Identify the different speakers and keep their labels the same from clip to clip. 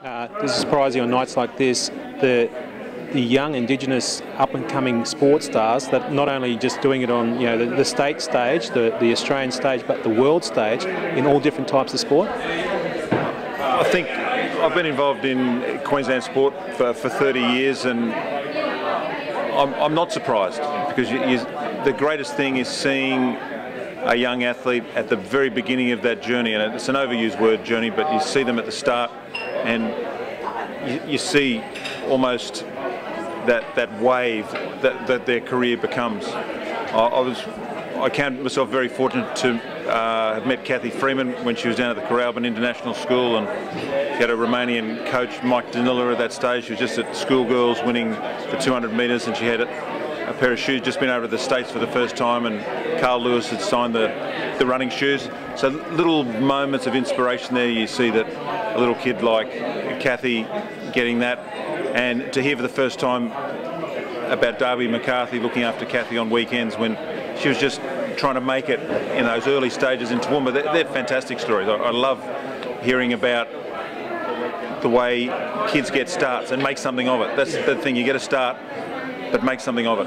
Speaker 1: This is surprising on nights like this, the young Indigenous up-and-coming sports stars that not only just doing it on the state stage, the Australian stage, but the world stage in all different types of sport?
Speaker 2: I think I've been involved in Queensland sport for 30 years and I'm not surprised because the greatest thing is seeing a young athlete at the very beginning of that journey, and it's an overused word, journey, but you see them at the start and you see almost that wave that their career becomes. I count myself very fortunate to have met Cathy Freeman when she was down at the Courier International School, and she had a Romanian coach, Mike Danila, at that stage. She was just at schoolgirls winning the 200 metres, and she had a pair of shoes, just been over to the States for the first time, and Carl Lewis had signed the running shoes. So little moments of inspiration there. You see that a little kid like Cathy getting that, and to hear for the first time about Darby McCarthy looking after Cathy on weekends when she was just trying to make it in those early stages in Toowoomba. They're fantastic stories. I love hearing about the way kids get starts and make something of it. That's the thing, you get a start, but make something of it.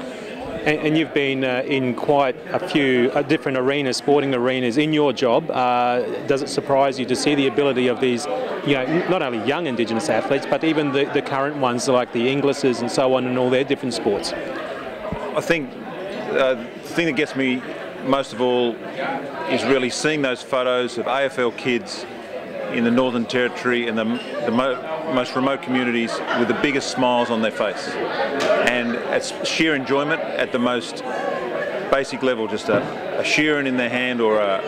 Speaker 1: And you've been in quite a few different arenas, sporting arenas, in your job. Does it surprise you to see the ability of these, not only young Indigenous athletes, but even the current ones like the Inglisses and so on, and all their different sports?
Speaker 2: I think the thing that gets me most of all is really seeing those photos of AFL kids in the Northern Territory and the most remote communities with the biggest smiles on their face. And it's sheer enjoyment at the most basic level, just a shearing in their hand, or a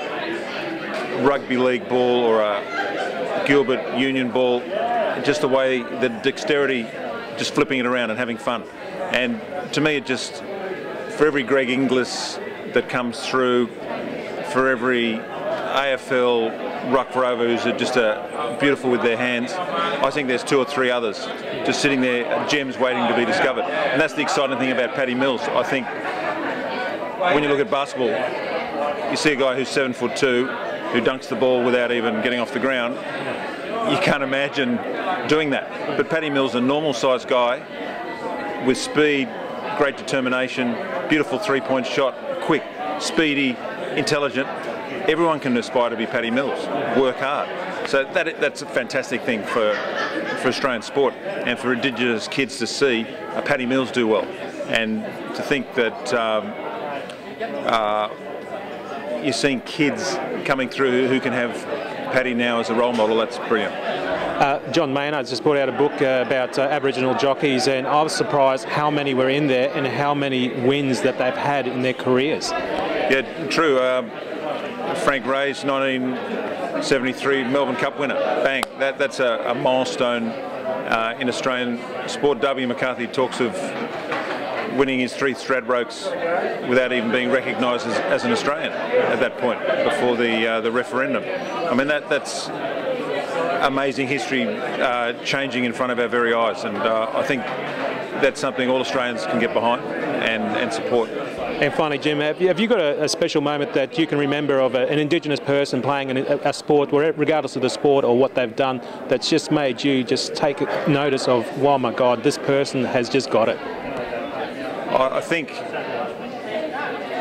Speaker 2: rugby league ball, or a Gilbert Union ball, just the way, the dexterity, just flipping it around and having fun. And to me, it just, for every Greg Inglis that comes through, for every AFL ruck rover who's just beautiful with their hands, I think there's two or three others just sitting there, gems waiting to be discovered. And that's the exciting thing about Paddy Mills. I think when you look at basketball, you see a guy who's 7'2", who dunks the ball without even getting off the ground. You can't imagine doing that. But Paddy Mills, a normal sized guy with speed, great determination, beautiful three-point shot, quick, speedy, intelligent. Everyone can aspire to be Paddy Mills, work hard. So that's a fantastic thing for Australian sport, and for Indigenous kids to see Paddy Mills do well, and to think that you're seeing kids coming through who can have Paddy now as a role model. That's brilliant.
Speaker 1: John Maynard's just brought out a book about Aboriginal jockeys, and I was surprised how many were in there and how many wins that they've had in their careers.
Speaker 2: Yeah, true. Frank Ray's 1973 Melbourne Cup winner. Bang. That's a milestone in Australian sport. Darby McCarthy talks of winning his 3 Stradbrokes without even being recognised as an Australian at that point, before the referendum. I mean, that's amazing history changing in front of our very eyes, and I think that's something all Australians can get behind and support.
Speaker 1: And finally, Jim, have you got a special moment that you can remember of an Indigenous person playing a sport, regardless of the sport or what they've done, that's just made you just take notice of, wow, my God, this person has just got it?
Speaker 2: I think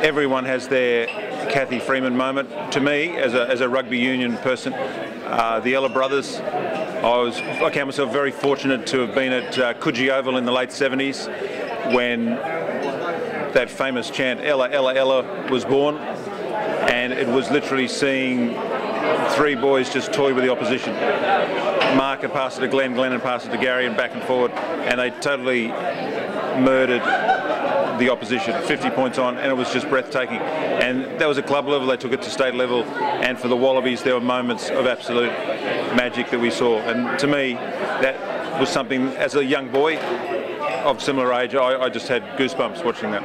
Speaker 2: everyone has their Cathy Freeman moment. To me, as a rugby union person, the Ella brothers, I count myself very fortunate to have been at Coogee Oval in the late 70s when that famous chant, Ella, Ella, Ella, was born, and it was literally seeing 3 boys just toy with the opposition. Mark had passed it to Glenn, Glenn had passed it to Gary, and back and forward, and they totally murdered the opposition, 50 points on, and it was just breathtaking. And that was at club level, they took it to state level, and for the Wallabies there were moments of absolute magic that we saw. And to me, that was something, as a young boy of similar age, I just had goosebumps watching that.